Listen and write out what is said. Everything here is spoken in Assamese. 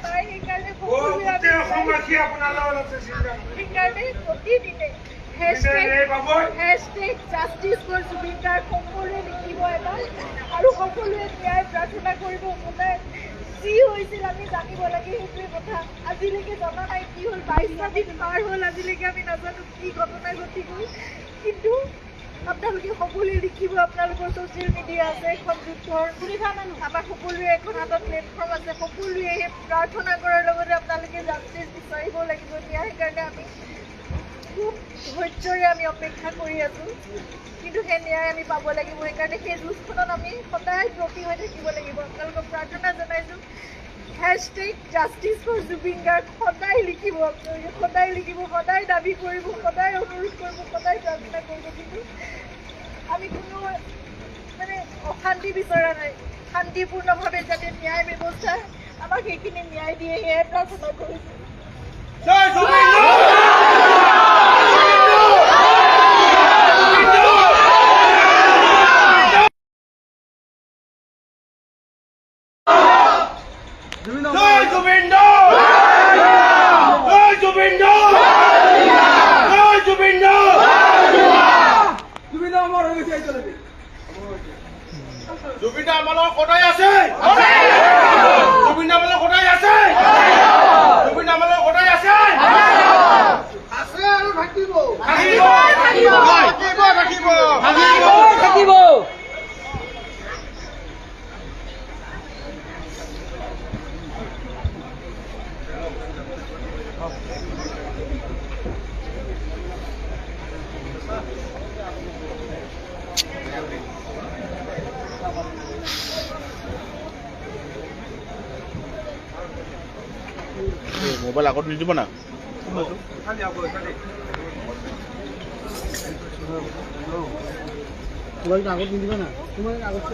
পায় সেইকাৰণে সেইকাৰণে প্ৰতিদিনে hashtag justice for Zubeen Garg সকলোৱে লিখিব এবাৰ আৰু সকলোৱে ন্যায় প্ৰাৰ্থনা কৰিব। সদায় যি হৈছিল আমি জানিব লাগে, সেইটোৱে কথা। আজিলৈকে জনা নাই কি হ'ল, 22টা দিন পাৰ হ'ল, আজিলৈকে আমি নাজানো কি ঘটনা ঘটি গ'ল। কিন্তু আপোনালোকে সকলোৱে লিখিব, আপোনালোকৰ ছ'চিয়েল মিডিয়া আছে, এখন যুদ্ধৰ আমাৰ সকলোৱে এখন হাতত প্লেটফৰ্ম আছে, সকলোৱে সেই প্ৰাৰ্থনা কৰাৰ লগতে আপোনালোকে জাষ্টিছ বিচাৰিব লাগিব। সেইকাৰণে আমি খুব ধৈৰ্যৰে আমি অপেক্ষা কৰি আছোঁ, কিন্তু সেই ন্যায় আমি পাব লাগিব। সেইকাৰণে সেই যুঁজখনত আমি সদায় ব্ৰতী হৈ থাকিব লাগিব। আপোনালোকক প্ৰাৰ্থনা জনাইছোঁ, hashtag justice for Zubeen Garg সদায় লিখিব, আপোনালোকে সদায় লিখিব, সদায় দাবী কৰিব, সদায় অনুৰোধ কৰিব, সদায় প্ৰাৰ্থনা কৰিব। কিন্তু আমি কোনো অশান্তি বিচৰা নাই, শান্তিপূৰ্ণভাৱে যাতে ন্যায় ব্যৱস্থা আমাক সেইখিনি ন্যায় দিয়ে, সেয়াই প্ৰাৰ্থনা কৰিছোঁ। জুবিন আমালৰ সদায় আছে, জুবিন আমালৰ সদায় আছে, জুবিন আমালৰ সদায় আছে, আছে আৰু থাকিব, থাকিব, থাকিব, থাকিব, থাকিব, থাকিব। মোবাইল আগত নিদিব না, আগত নিদিবা না, তোমাৰ আগত